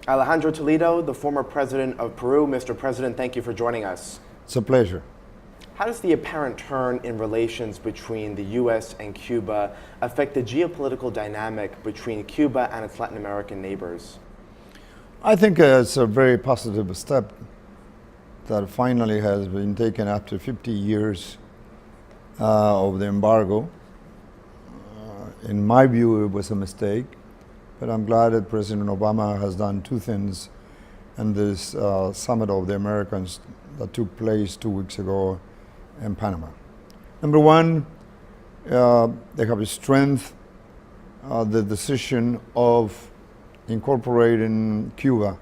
Alejandro Toledo, the former president of Peru. Mr. President, thank you for joining us. It's a pleasure. How does the apparent turn in relations between the US and Cuba affect the geopolitical dynamic between Cuba and its Latin American neighbors? I think it's a very positive step that finally has been taken after 50 years of the embargo. In my view, it was a mistake, but I'm glad that President Obama has done two things in this summit of the Americans that took place 2 weeks ago in Panama. Number one, they have strengthened the decision of incorporating Cuba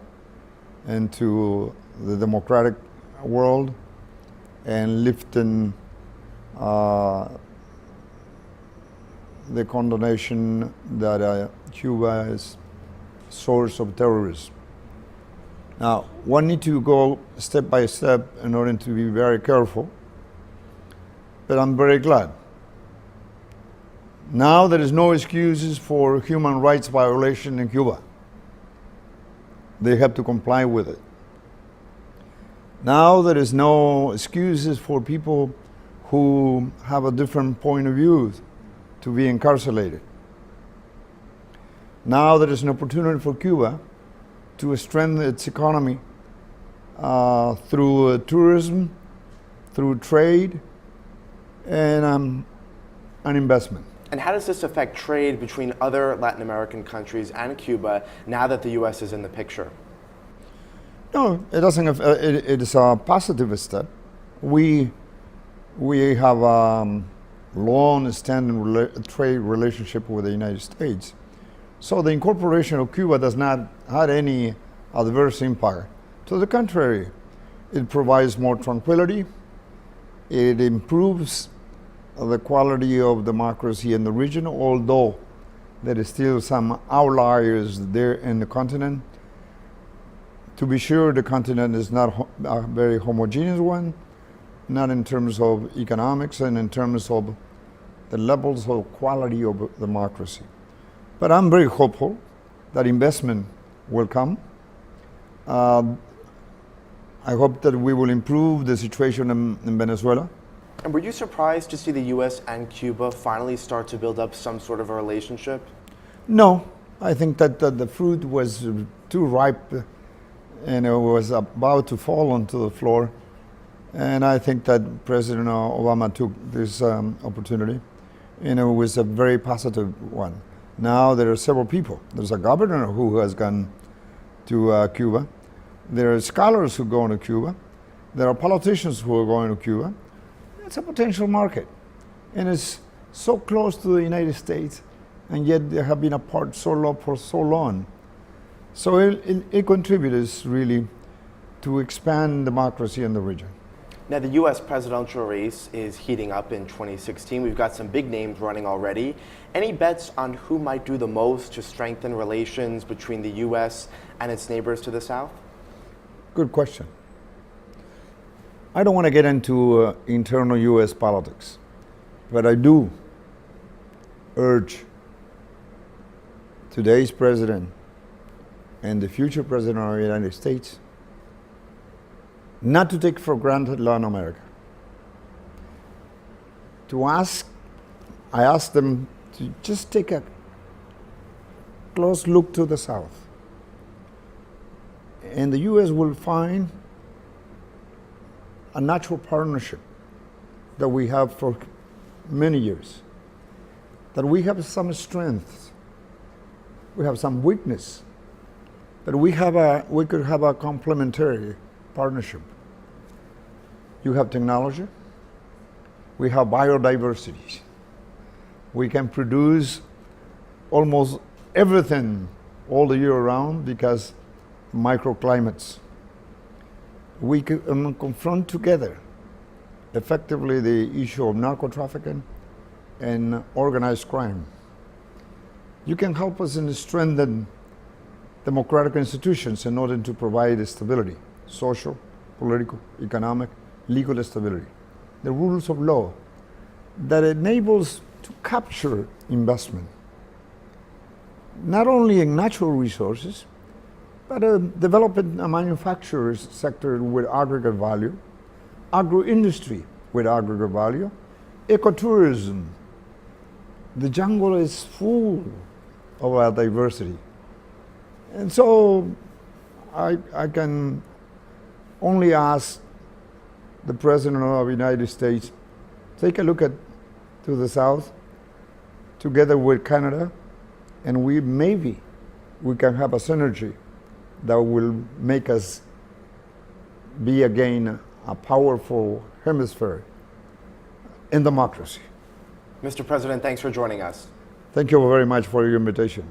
into the democratic world and lifting the condemnation that Cuba is source of terrorism. Now, one need to go step by step in order to be very careful, but I'm very glad. Now there is no excuses for human rights violation in Cuba. They have to comply with it. Now there is no excuses for people who have a different point of view to be incarcerated. Now there is an opportunity for Cuba to strengthen its economy through tourism, through trade, and investment. And how does this affect trade between other Latin American countries and Cuba now that the US is in the picture? No, it doesn't. It is a positive step. We have long-standing trade relationship with the United States, so the incorporation of Cuba does not have any adverse impact. To the contrary, it provides more tranquility. It improves the quality of democracy in the region, although there is still some outliers there in the continent. To be sure, the continent is not a very homogeneous one, not in terms of economics and in terms of the levels of quality of democracy. But I'm very hopeful that investment will come. I hope that we will improve the situation in Venezuela. And were you surprised to see the US and Cuba finally start to build up some sort of a relationship? No, I think that the fruit was too ripe and it was about to fall onto the floor. And I think that President Obama took this opportunity, and it was a very positive one. Now there are several people. There's a governor who has gone to Cuba. There are scholars who go to Cuba. There are politicians who are going to Cuba. It's a potential market, and it's so close to the United States, and yet they have been apart for so long. So it contributes really to expand democracy in the region. Now, the US presidential race is heating up in 2016. We've got some big names running already. Any bets on who might do the most to strengthen relations between the US and its neighbors to the south? Good question. I don't want to get into internal US politics, but I do urge today's president and the future president of the United States not to take for granted Latin America. I ask them to just take a close look to the south. And the US will find a natural partnership that we have for many years. That we have some strengths, we have some weakness, but we could have a complementary partnership. You have technology, we have biodiversity. We can produce almost everything all the year round because microclimates. We can confront together effectively the issue of narco-trafficking and organized crime. You can help us in strengthening democratic institutions in order to provide stability, social, political, economic, legal stability, the rules of law that enables to capture investment, not only in natural resources, but developing a manufacturers sector with aggregate value, agro-industry with aggregate value, ecotourism. The jungle is full of our diversity. And so I can only ask the President of the United States, take a look to the South, together with Canada, and we can have a synergy that will make us be again a powerful hemisphere in democracy. Mr. President, thanks for joining us. Thank you very much for your invitation.